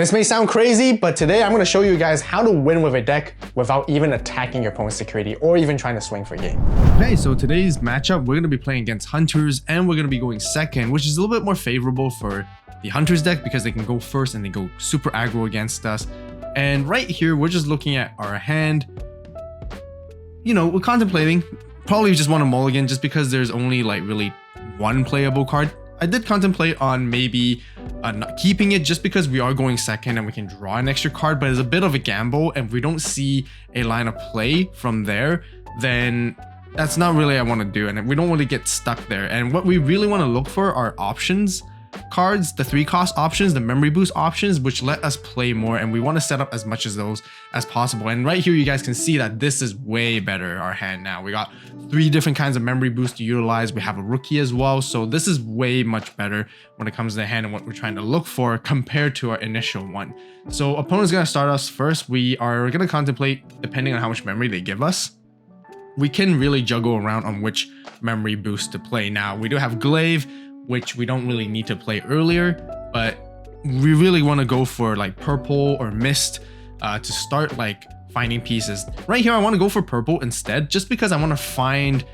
This may sound crazy, but today I'm going to show you guys how to win with a deck without even attacking your opponent's security or even trying to swing for game. Okay, so today's matchup, we're going to be playing against Hunters and we're going to be going second, which is a little bit more favorable for the Hunters deck because they can go first and they go super aggro against us. And right here, we're just looking at our hand. You know, we're contemplating. Probably just want to mulligan just because there's only like really one playable card. I did contemplate on maybe not keeping it just because we are going second and we can draw an extra card, but it's a bit of a gamble, and if we don't see a line of play from there, then that's not really what I want to do, and we don't want to get stuck there. And what we really want to look for are options cards, the 3-cost options, the memory boost options, which let us play more, and we want to set up as much of those as possible. And right here you guys can see that this is way better, our hand now. We got 3 different kinds of memory boost to utilize. We have a rookie as well, so this is way much better when it comes to the hand and what we're trying to look for compared to our initial one. So opponent's going to start us first. We are going to contemplate, depending on how much memory they give us, we can really juggle around on which memory boost to play. Now we do have Glaive, which we don't really need to play earlier, but we really want to go for like purple or mist to start like finding pieces. Right here I want to go for purple instead, just because I want to find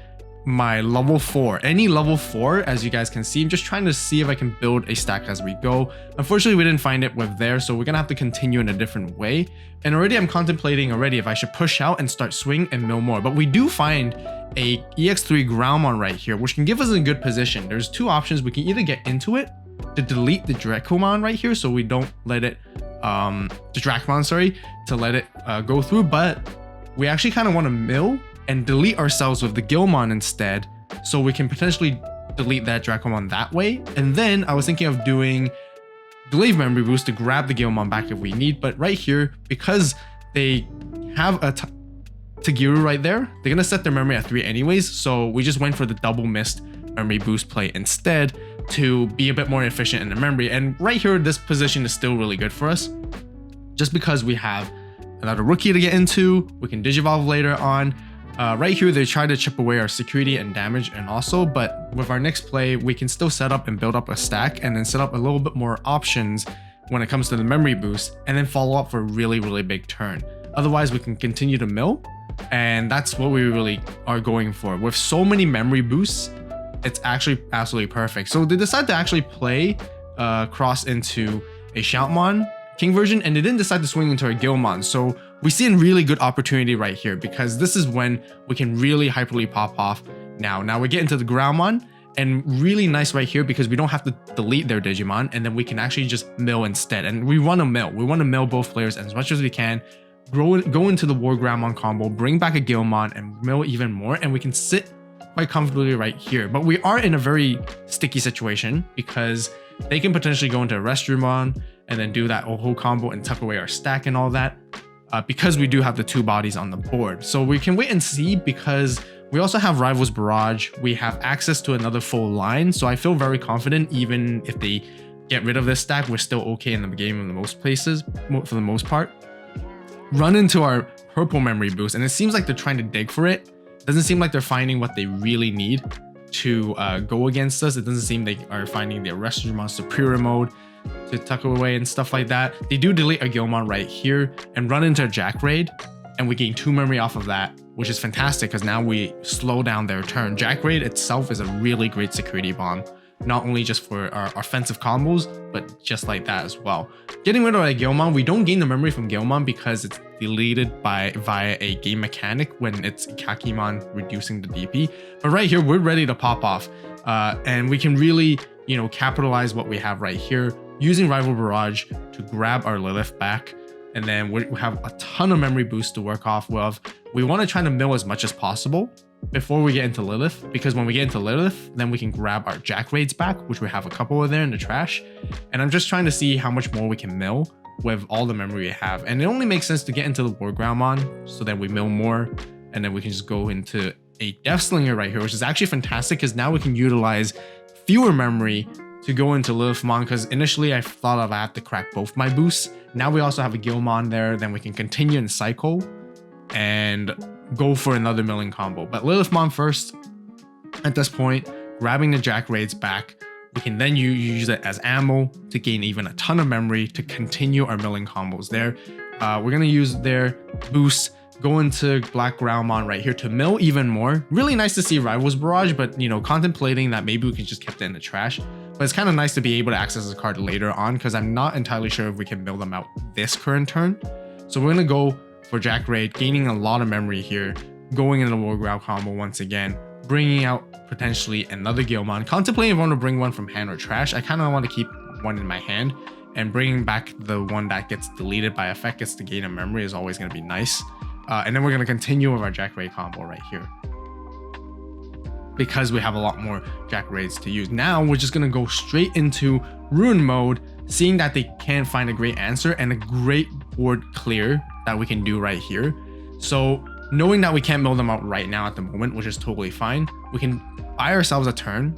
my level 4, any level 4. As you guys can see, I'm just trying to see if I can build a stack as we go. Unfortunately, we didn't find it with there, so we're gonna have to continue in a different way. And already I'm contemplating if I should push out and start swing and mill more. But we do find a EX3 Growlmon right here, which can give us a good position. There's 2 options. We can either get into it to delete the Dracomon right here, so we don't let it the Dracomon, sorry, to let it go through, but we actually kind of want to mill and delete ourselves with the Guilmon instead, so we can potentially delete that Dracomon that way. And then I was thinking of doing Glaive memory boost to grab the Guilmon back if we need, but right here, because they have a Tagiru right there, they're gonna set their memory at 3 anyways, so we just went for the double mist memory boost play instead to be a bit more efficient in the memory. And right here, this position is still really good for us, just because we have another rookie to get into, we can Digivolve later on. Right here, they try to chip away our security and damage, and also, but with our next play, we can still set up and build up a stack and then set up a little bit more options when it comes to the memory boost, and then follow up for a really, really big turn. Otherwise, we can continue to mill, and that's what we really are going for. With so many memory boosts, it's actually absolutely perfect. So they decided to actually play cross into a Shoutmon King version, and they didn't decide to swing into a Guilmon. So we see a really good opportunity right here, because this is when we can really hyperly pop off. Now we get into the Growlmon, and really nice right here because we don't have to delete their Digimon, and then we can actually just mill instead. And we want to mill. We want to mill both players as much as we can. Go into the War Growlmon combo, bring back a Guilmon, and mill even more, and we can sit quite comfortably right here. But we are in a very sticky situation because they can potentially go into a Restroomon and then do that whole combo and tuck away our stack and all that, because we do have the 2 bodies on the board. So we can wait and see, because we also have Rivals Barrage. We have access to another full line, so I feel very confident even if they get rid of this stack, we're still okay in the game in the most places, for the most part. Run into our purple memory boost, and it seems like they're trying to dig for it. Doesn't seem like they're finding what they really need to go against us. It doesn't seem they are finding the Restroomon superior mode to tuck away and stuff like that. They do delete a Guilmon right here and run into a Jack Raid, and we gain 2 memory off of that, which is fantastic because now we slow down their turn. Jack Raid itself is a really great security bomb, not only just for our offensive combos, but just like that as well. Getting rid of a Guilmon, we don't gain the memory from Guilmon because it's deleted via a game mechanic when it's Kakimon reducing the DP. But right here, we're ready to pop off, and we can really, you know, capitalize what we have right here, using Rival Barrage to grab our Lilith back. And then we have a ton of memory boost to work off with. We want to try to mill as much as possible before we get into Lilith, because when we get into Lilith, then we can grab our Jack Raids back, which we have a couple of there in the trash. And I'm just trying to see how much more we can mill with all the memory we have. And it only makes sense to get into the War Growlmon so that we mill more, and then we can just go into a Death Slinger right here, which is actually fantastic because now we can utilize fewer memory to go into Lilithmon, because initially I thought I had to crack both my boosts. Now we also have a Guilmon there, then we can continue and cycle and go for another milling combo. But Lilithmon first at this point, grabbing the Jack Raids back We can then use it as ammo to gain even a ton of memory to continue our milling combos there. We're going to use their boost, go into Black Growlmon right here to mill even more. Really nice to see Rivals Barrage, but you know, contemplating that maybe we can just keep it in the trash. But it's kind of nice to be able to access this card later on because I'm not entirely sure if we can mill them out this current turn. So we're going to go for Jack Raid, gaining a lot of memory here, going into the War Growl combo once again, bringing out potentially another Guilmon, contemplating if I want to bring one from hand or trash. I kind of want to keep one in my hand, and bringing back the one that gets deleted by effect, gets to gain a memory, is always going to be nice. And then we're going to continue with our Jack Raid combo right here, because we have a lot more Jack Raids to use. Now we're just going to go straight into Ruin mode, seeing that they can't find a great answer and a great board clear that we can do right here. So knowing that we can't mill them out right now at the moment, which is totally fine, we can buy ourselves a turn,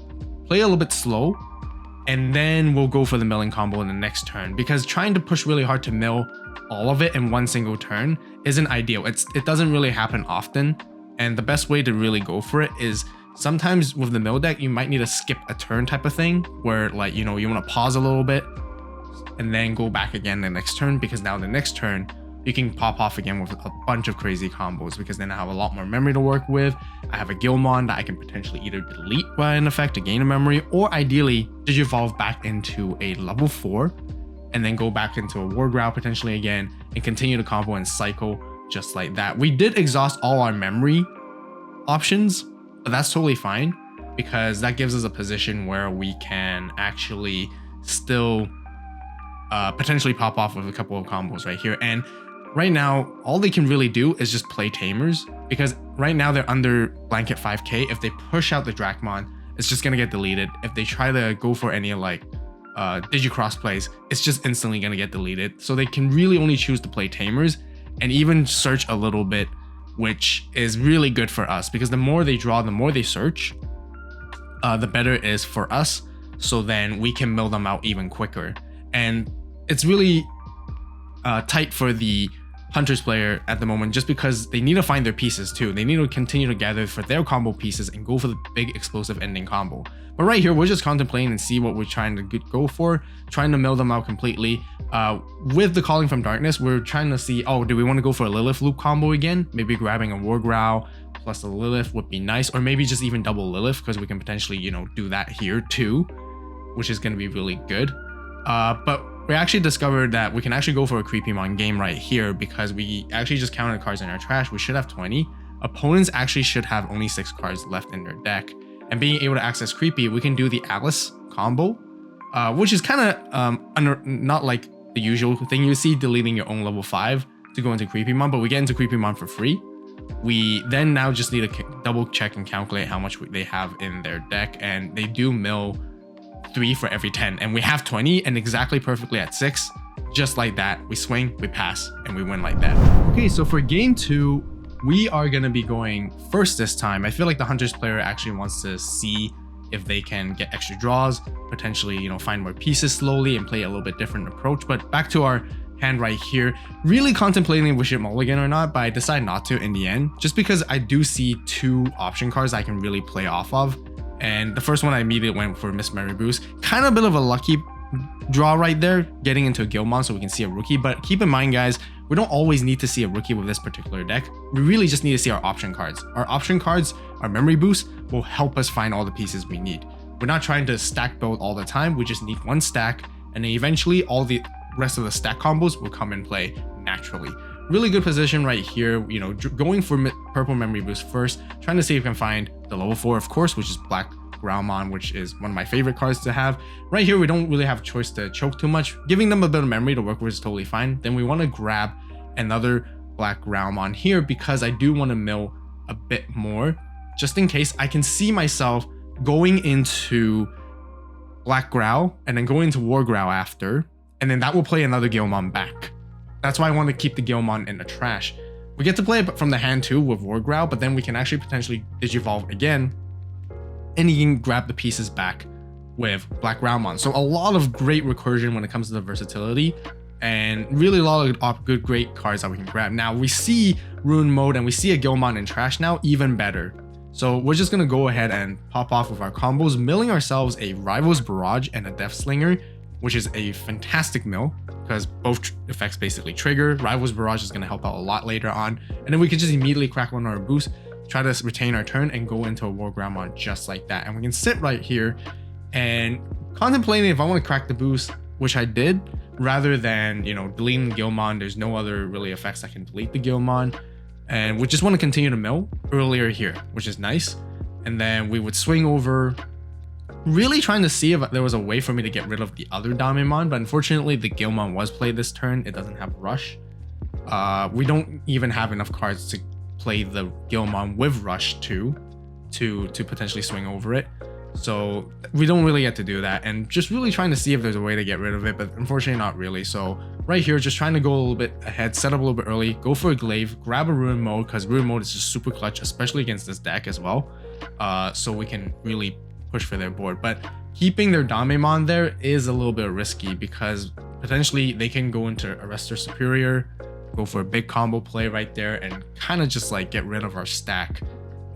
play a little bit slow, and then we'll go for the milling combo in the next turn, because trying to push really hard to mill all of it in one single turn isn't ideal. It doesn't really happen often, and the best way to really go for it is sometimes with the mill deck, you might need to skip a turn type of thing, where like, you know, you want to pause a little bit and then go back again the next turn, because now the next turn you can pop off again with a bunch of crazy combos, because then I have a lot more memory to work with. I have a Guilmon that I can potentially either delete by an effect to gain a memory, or ideally Digivolve back into a level 4 and then go back into a War Growl potentially again and continue to combo and cycle just like that. We did exhaust all our memory options, but that's totally fine, because that gives us a position where we can actually still potentially pop off with a couple of combos right here. And right now, all they can really do is just play Tamers, because right now they're under blanket 5k. If they push out the Dracmon, it's just gonna get deleted. If they try to go for any like Digicross plays, it's just instantly gonna get deleted. So they can really only choose to play Tamers and even search a little bit, which is really good for us, because the more they draw, the more they search, the better it is for us. So then we can mill them out even quicker. And it's really tight for the Hunters player at the moment, just because they need to find their pieces too. They need to continue to gather for their combo pieces and go for the big explosive ending combo. But right here, we're just contemplating and see what we're trying to go for, trying to mill them out completely. With the Calling from Darkness, we're trying to see, oh, do we want to go for a Lilith Loop combo again? Maybe grabbing a War Growl plus a Lilith would be nice, or maybe just even double Lilith, because we can potentially, you know, do that here too, which is going to be really good. But we actually discovered that we can actually go for a Creepymon game right here, because we actually just counted cards in our trash. We should have 20. Opponents actually should have only 6 cards left in their deck. And being able to access Creepy, we can do the Alice combo, which is kind of not like the usual thing you see, deleting your own level 5 to go into Creepymon, but we get into Creepymon for free. We then now just need to double check and calculate how much they have in their deck, and they do mill 3 for every 10, and we have 20 and exactly perfectly at 6. Just like that, we swing, we pass, and we win like that. Okay, so for game 2, we are going to be going first this time. I feel like the Hunters player actually wants to see if they can get extra draws, potentially, you know, find more pieces slowly and play a little bit different approach. But back to our hand right here, really contemplating if we should mulligan or not, but I decide not to in the end, just because I do see 2 option cards I can really play off of. And the first one I immediately went for Miss Mary Boost. Kind of a bit of a lucky draw right there, getting into a Guilmon so we can see a rookie. But keep in mind, guys, we don't always need to see a rookie with this particular deck. We really just need to see our option cards. Our option cards, our memory boost, will help us find all the pieces we need. We're not trying to stack build all the time. We just need 1 stack, and then eventually all the rest of the stack combos will come in play naturally. Really good position right here, you know, going for purple memory boost first, trying to see if we can find the level 4, of course, which is Black Growlmon, which is one of my favorite cards to have. Right here, we don't really have a choice to choke too much. Giving them a bit of memory to work with is totally fine. Then we want to grab another Black Growlmon here, because I do want to mill a bit more, just in case. I can see myself going into Black Growl and then going into War Growl after, and then that will play another Guilmon back. That's why I want to keep the Guilmon in the trash. We get to play it from the hand too with War Growl, but then we can actually potentially Digivolve again, and you can grab the pieces back with Black Growlmon. So a lot of great recursion when it comes to the versatility, and really a lot of good, great cards that we can grab. Now we see Ruin mode and we see a Guilmon in trash now, even better. So we're just going to go ahead and pop off with our combos, milling ourselves a Rival's Barrage and a Death Slinger, which is a fantastic mill because both effects basically trigger. Rival's Barrage is going to help out a lot later on. And then we can just immediately crack one on our boost, try to retain our turn and go into a War Guilmon just like that. And we can sit right here and contemplating if I want to crack the boost, which I did, rather than, you know, deleting the Guilmon. There's no other really effects that can delete the Guilmon. And we just want to continue to mill earlier here, which is nice. And then we would swing over, really trying to see if there was a way for me to get rid of the other Digimon, but unfortunately the Guilmon was played this turn. It doesn't have Rush. We don't even have enough cards to play the Guilmon with Rush to potentially swing over it. So we don't really get to do that, and just really trying to see if there's a way to get rid of it, but unfortunately not really. So right here, just trying to go a little bit ahead, set up a little bit early, go for a glaive, grab a ruin mode, because ruin mode is just super clutch, especially against this deck as well. So we can really push for their board. But keeping their Digimon there is a little bit risky because potentially they can go into Arrestor Superior, go for a big combo play right there, and kind of just like get rid of our stack.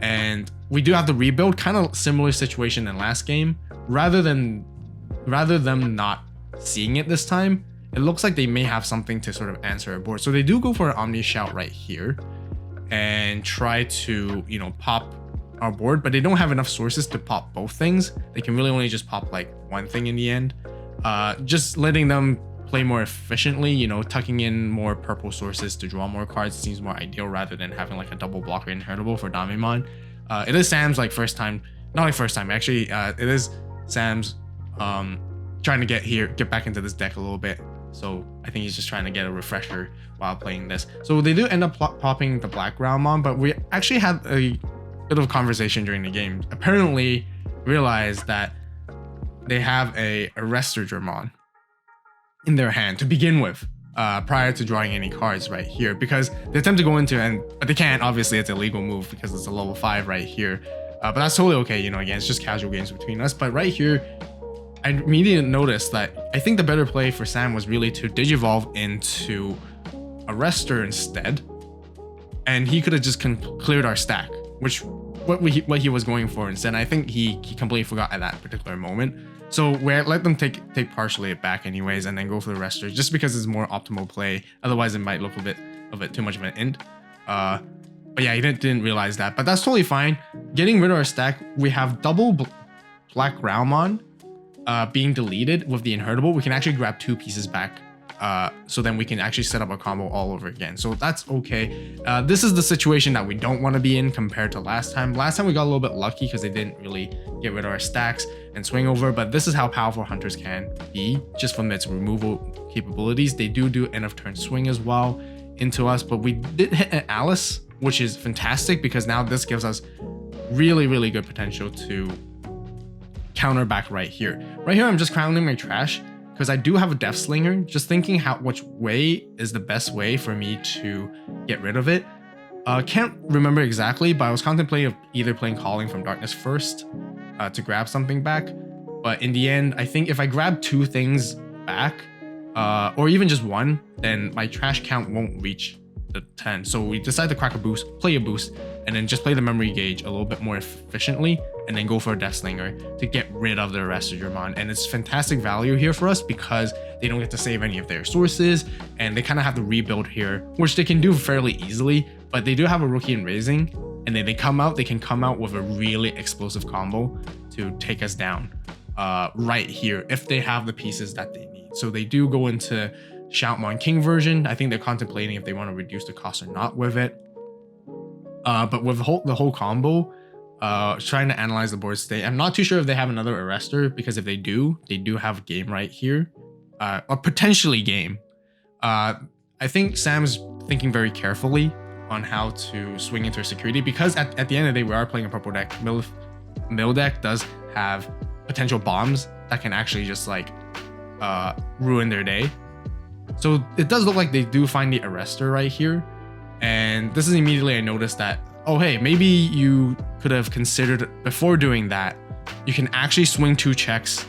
And we do have to rebuild, kind of similar situation than last game. Rather than them not seeing it this time, it looks like they may have something to sort of answer our board. So they do go for an Omni Shout right here and try to, you know, pop our board, but they don't have enough sources to pop both things. They can really only just pop like one thing in the end. Just letting them play more efficiently, you know, tucking in more purple sources to draw more cards seems more ideal rather than having like a double blocker inheritable for Digimon. It is Sam's like first time, not like first time actually, it is Sam's trying to get back into this deck a little bit. So I think he's just trying to get a refresher while playing this. So they do end up popping the Black Growlmon, but we actually had a bit of a conversation during the game. Apparently realized that they have a Arrestor Dramon in their hand to begin with, prior to drawing any cards right here, because they attempt to go into but they can't. Obviously it's a legal move because it's a level 5 right here, but that's totally okay, you know. Again, it's just casual games between us. But right here I immediately noticed that I think the better play for Sam was really to digivolve into Arrestor instead, and he could have just cleared our stack, which what he was going for instead. I think he completely forgot at that particular moment. So we let them take partially it back anyways, and then go for the Arrestor just because it's more optimal play. Otherwise, it might look a bit too much of an int. But yeah, he didn't realize that. But that's totally fine. Getting rid of our stack, we have double Black Growlmon being deleted with the inheritable. We can actually grab 2 pieces back. So then we can actually set up a combo all over again. So that's okay. This is the situation that we don't want to be in compared to last time. Last time we got a little bit lucky because they didn't really get rid of our stacks and swing over, but this is how powerful Hunters can be just from its removal capabilities. They do end of turn swing as well into us, but we did hit an Alice, which is fantastic because now this gives us really good potential to counter back right here. Right here, I'm just crowning my trash because I do have a Death Slinger, just thinking which way is the best way for me to get rid of it. Can't remember exactly, but I was contemplating of either playing Calling from Darkness first to grab something back. But in the end, I think if I grab 2 things back, or even just 1, then my trash count won't reach the 10. So we decided to crack a boost, play a boost, and then just play the memory gauge a little bit more efficiently, and then go for a Death Slinger to get rid of the Arrestor Dramon. And it's fantastic value here for us because they don't get to save any of their sources, and they kind of have to rebuild here, which they can do fairly easily. But they do have a Rookie in Raising, and then they can come out with a really explosive combo to take us down right here if they have the pieces that they need. So they do go into Shoutmon King version. I think they're contemplating if they want to reduce the cost or not with it. But with the whole combo, trying to analyze the board state, I'm not too sure if they have another Arrestor, because if they do have game right here, or potentially game. I think Sam's thinking very carefully on how to swing into security, because at the end of the day, we are playing a purple deck. Mill Deck does have potential bombs that can actually just like ruin their day. So it does look like they do find the Arrestor right here. And this is immediately I noticed that, oh hey, maybe you could have considered before doing that, you can actually swing 2 checks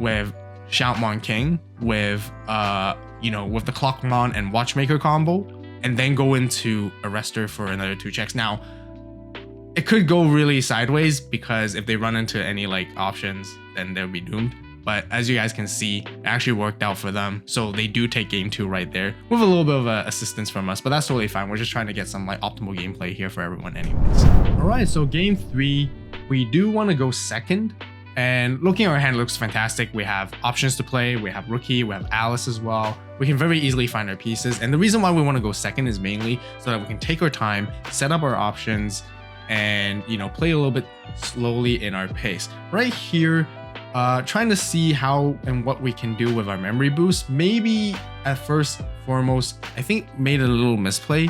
with Shoutmon King with with the Clockmon and Watchmaker combo, and then go into Arrestor for another 2 checks. Now, it could go really sideways because if they run into any like options, then they'll be doomed. But as you guys can see, it actually worked out for them. So they do take game 2 right there with a little bit of assistance from us, but that's totally fine. We're just trying to get some like optimal gameplay here for everyone anyways. All right, so game 3, we do want to go second. And looking at our hand looks fantastic. We have options to play. We have Rookie, we have Alice as well. We can very easily find our pieces. And the reason why we want to go second is mainly so that we can take our time, set up our options, and play a little bit slowly in our pace. Right here, trying to see how and what we can do with our memory boost. Maybe at first foremost, I think made a little misplay,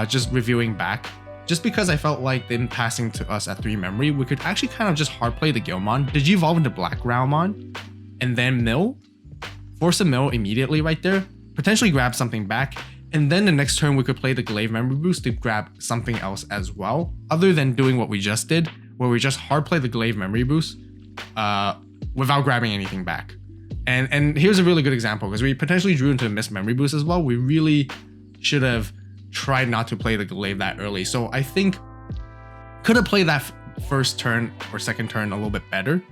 just reviewing back. Just because I felt like them passing to us at 3 memory, we could actually kind of just hard play the Guilmon, Digivolve into Black Growlmon, and then Mill, force a Mill immediately right there, potentially grab something back, and then the next turn we could play the Glaive memory boost to grab something else as well, other than doing what we just did, where we just hard play the Glaive memory boost, without grabbing anything back. And here's a really good example, because we potentially drew into a missed memory boost as well. We really should have tried not to play the Glaive that early. So I think could have played that first turn or second turn a little bit better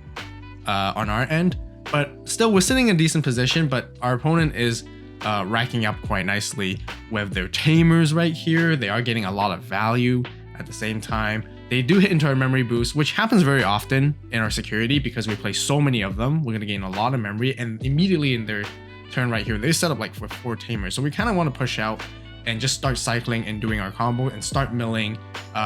on our end. But still, we're sitting in a decent position, but our opponent is racking up quite nicely with their Tamers right here. They are getting a lot of value at the same time. They do hit into our memory boost, which happens very often in our security because we play so many of them. We're going to gain a lot of memory, and immediately in their turn right here, they set up like for 4 Tamers. So we kind of want to push out and just start cycling and doing our combo and start milling,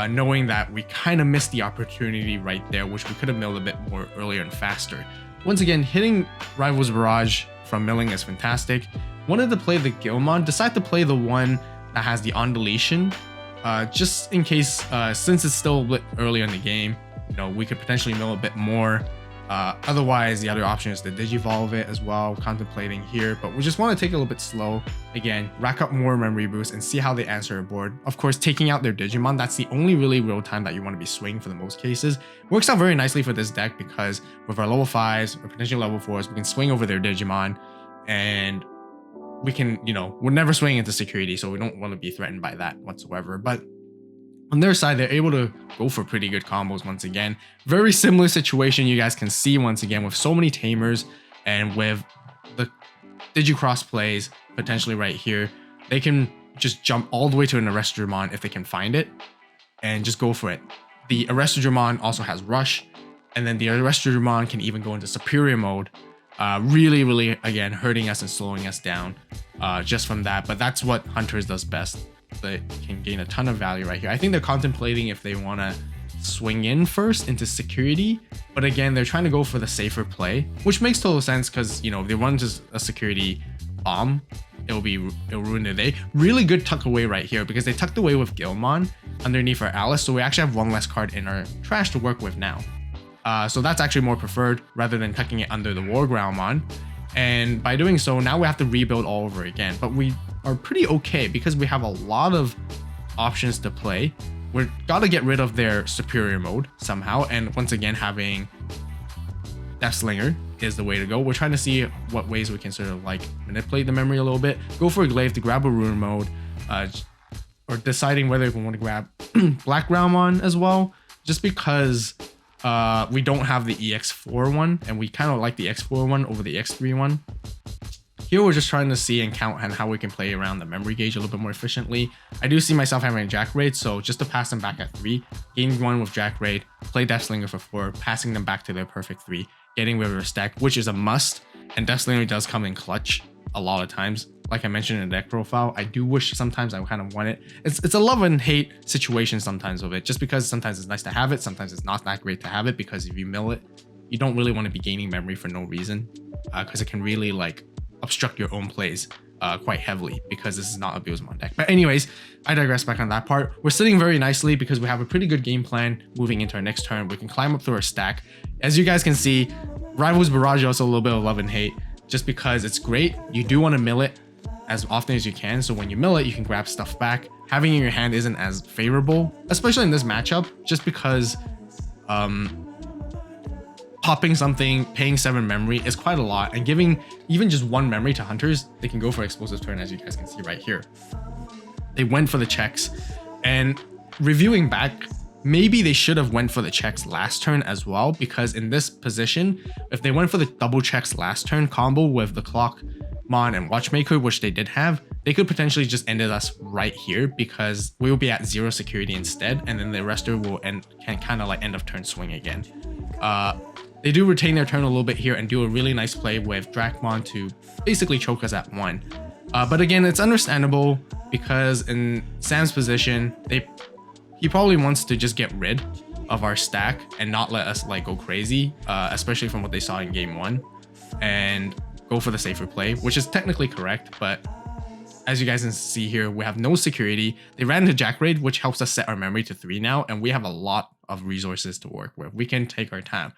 knowing that we kind of missed the opportunity right there, which we could have milled a bit more earlier and faster. Once again, hitting Rival's Barrage from milling is fantastic. Wanted to play the Guilmon, decide to play the one that has the on deletion, just in case, since it's still a bit earlier in the game, we could potentially mill a bit more. Otherwise, the other option is to Digivolve it as well, contemplating here, but we just want to take it a little bit slow. Again, rack up more memory boost and see how they answer a board. Of course, taking out their Digimon, that's the only really real time that you want to be swinging for the most cases. Works out very nicely for this deck because with our level 5s or potentially level 4s, we can swing over their Digimon, and we can, we're never swinging into security, so we don't want to be threatened by that whatsoever. But on their side, they're able to go for pretty good combos once again. Very similar situation you guys can see once again with so many Tamers and with the Digicross plays potentially right here. They can just jump all the way to an Arrestdramon if they can find it and just go for it. The Arrestdramon also has Rush, and then the Arrestdramon can even go into Superior mode. Really, again, hurting us and slowing us down just from that. But that's what Hunters does best. They can gain a ton of value right here. I think they're contemplating if they want to swing in first into security, but again, they're trying to go for the safer play, which makes total sense because if they run just a security bomb, it'll ruin their day. Really good tuck away right here because they tucked away with Guilmon underneath our Alice, so we actually have one less card in our trash to work with now. So that's actually more preferred rather than tucking it under the War Growlmon. And by doing so, now we have to rebuild all over again. But we are pretty okay because we have a lot of options to play. We've got to get rid of their superior mode somehow. And once again, having Death Slinger is the way to go. We're trying to see what ways we can sort of like manipulate the memory a little bit. Go for a Glaive to grab a Rune mode, or deciding whether we want to grab Black Growlmon as well, just because we don't have the EX4 one, and we kind of like the X4 one over the X3 one. Here we're just trying to see and count on how we can play around the memory gauge a little bit more efficiently. I do see myself having a Jack Raid, so just to pass them back at 3, gain 1 with Jack Raid, play Death Slinger for 4, passing them back to their perfect 3, getting rid of their stack, which is a must, and Death Slinger does come in clutch a lot of times. Like I mentioned in the deck profile, I do wish sometimes I kind of want it. It's a love and hate situation sometimes with it, just because sometimes it's nice to have it, sometimes it's not that great to have it, because if you mill it, you don't really want to be gaining memory for no reason, because it can really like obstruct your own plays quite heavily, because this is not a Guilmon deck. But anyways, I digress back on that part. We're sitting very nicely because we have a pretty good game plan moving into our next turn. We can climb up through our stack. As you guys can see, Rival's Barrage also a little bit of love and hate, just because it's great. You do want to mill it as often as you can, so when you mill it, you can grab stuff back. Having it in your hand isn't as favorable, especially in this matchup, just because popping something, paying 7 memory is quite a lot, and giving even just 1 memory to Hunters, they can go for explosive turn, as you guys can see right here. They went for the checks, and reviewing back, maybe they should have went for the checks last turn as well, because in this position, if they went for the double checks last turn combo with the Clockmon and Watchmaker, which they did have, they could potentially just ended us right here because we will be at 0 security instead, and then the Arrestor will can kind of like end of turn swing again. They do retain their turn a little bit here and do a really nice play with Dracmon to basically choke us at 1. But again, it's understandable because in Sam's position, he probably wants to just get rid of our stack and not let us like go crazy, especially from what they saw in game 1, and go for the safer play, which is technically correct. But as you guys can see here, we have no security. They ran into Jack Raid, which helps us set our memory to 3 now, and we have a lot of resources to work with. We can take our time.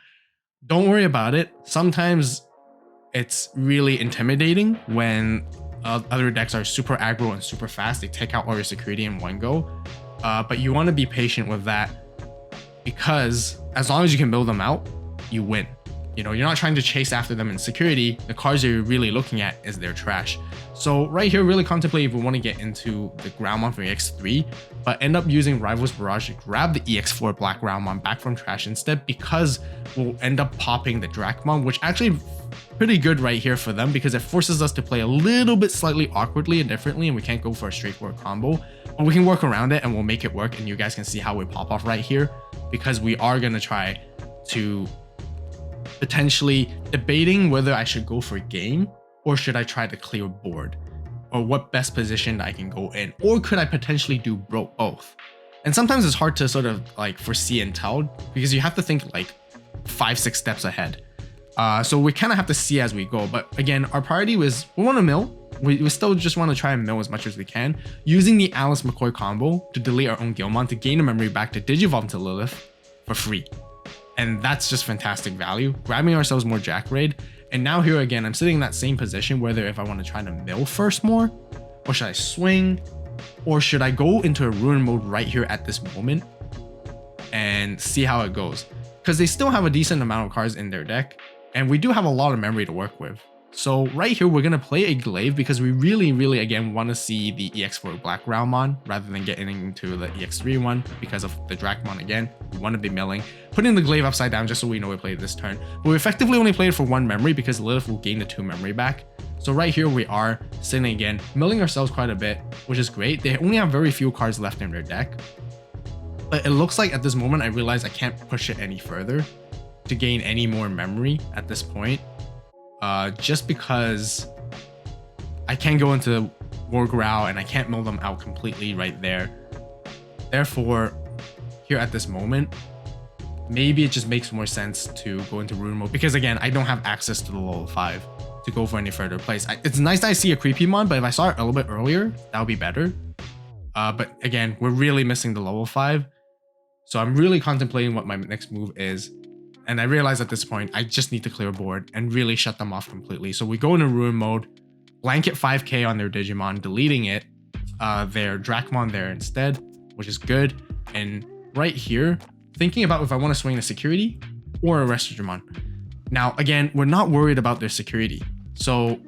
Don't worry about it. Sometimes it's really intimidating when other decks are super aggro and super fast. They take out all your security in one go. But you want to be patient with that, because as long as you can build them out, you win. You know, you're not trying to chase after them in security. The cards that you're really looking at is their trash. So right here, really contemplate if we want to get into the Growlmon from EX3, but end up using Rival's Barrage to grab the EX4 Black Growlmon back from trash instead, because we'll end up popping the Dracmon, which actually pretty good right here for them, because it forces us to play a little bit slightly awkwardly and differently, and we can't go for a straightforward combo, but we can work around it and we'll make it work. And you guys can see how we pop off right here, because we are going to try to potentially debating whether I should go for game or should I try to clear board, or what best position I can go in, or could I potentially do both. And sometimes it's hard to sort of like foresee and tell, because you have to think like 5-6 steps ahead. So we kind of have to see as we go. But again, our priority was we want to mill. We still just want to try and mill as much as we can, using the Alice McCoy combo to delete our own Guilmon to gain a memory back to Digivolve to Lilith for free. And that's just fantastic value, grabbing ourselves more Jack Raid. And now here again, I'm sitting in that same position, whether if I want to try to mill first more, or should I swing, or should I go into a ruin mode right here at this moment and see how it goes. Because they still have a decent amount of cards in their deck, and we do have a lot of memory to work with. So right here, we're going to play a Glaive because we really, again, want to see the EX4 Black Growlmon rather than getting into the EX3 one because of the Dracmon again. We want to be milling. Putting the Glaive upside down just so we know we played this turn. But we effectively only played for 1 memory because Lilith will gain the 2 memory back. So right here, we are sitting again, milling ourselves quite a bit, which is great. They only have very few cards left in their deck. But it looks like at this moment, I realize I can't push it any further to gain any more memory at this point. Just because I can't go into War Growl and I can't mill them out completely right there. Therefore, here at this moment, maybe it just makes more sense to go into Ruin mode, because again, I don't have access to the level 5 to go for any further plays. It's nice that I see a Creepymon, but if I saw it a little bit earlier, that would be better. But again, we're really missing the level 5. So I'm really contemplating what my next move is. And I realize at this point, I just need to clear board and really shut them off completely. So we go into Ruin mode, blanket 5k on their Digimon, deleting it, their Dracmon there instead, which is good. And right here, thinking about if I want to swing a security or a Rest Digimon. Now, again, we're not worried about their security. So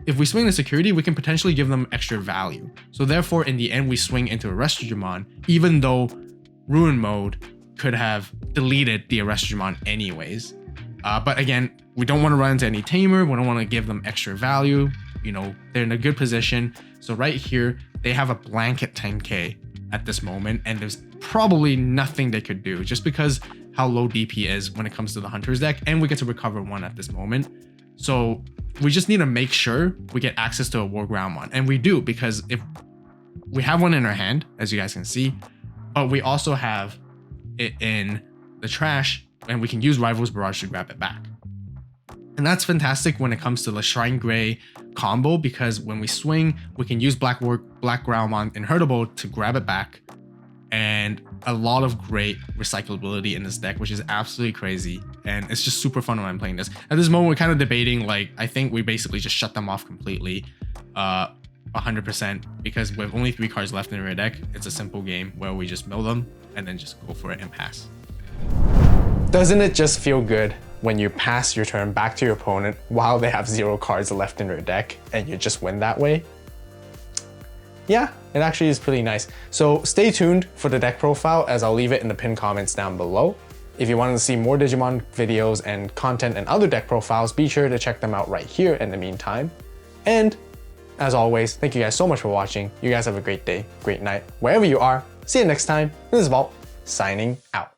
if we swing the security, we can potentially give them extra value. So therefore, in the end, we swing into a Rest Digimon, even though Ruin mode could have deleted the Arrest Digimon anyways. But again, we don't want to run into any Tamer. We don't want to give them extra value. You know, they're in a good position. So right here, they have a blanket 10k at this moment, and there's probably nothing they could do just because how low DP is when it comes to the Hunter's deck, and we get to recover 1 at this moment. So we just need to make sure we get access to a War Growlmon, and we do, because if we have 1 in our hand, as you guys can see, but we also have it in the trash, and we can use Rival's Barrage to grab it back. And that's fantastic when it comes to the Shrine Gray combo, because when we swing, we can use Black Growlmon Inheritable to grab it back, and a lot of great recyclability in this deck, which is absolutely crazy. And it's just super fun when I'm playing this. At this moment, we're kind of debating, like, I think we basically just shut them off completely, 100%, because with only 3 cards left in our deck, it's a simple game where we just mill them and then just go for it and pass. Doesn't it just feel good when you pass your turn back to your opponent while they have 0 cards left in their deck and you just win that way? yeah, it actually is pretty nice. So stay tuned for the deck profile, as I'll leave it in the pinned comments down below. If you wanted to see more Digimon videos and content and other deck profiles, be sure to check them out right here in the meantime. And as always, thank you guys so much for watching. You guys have a great day, great night, wherever you are. See you next time. This is AVAULT, signing out.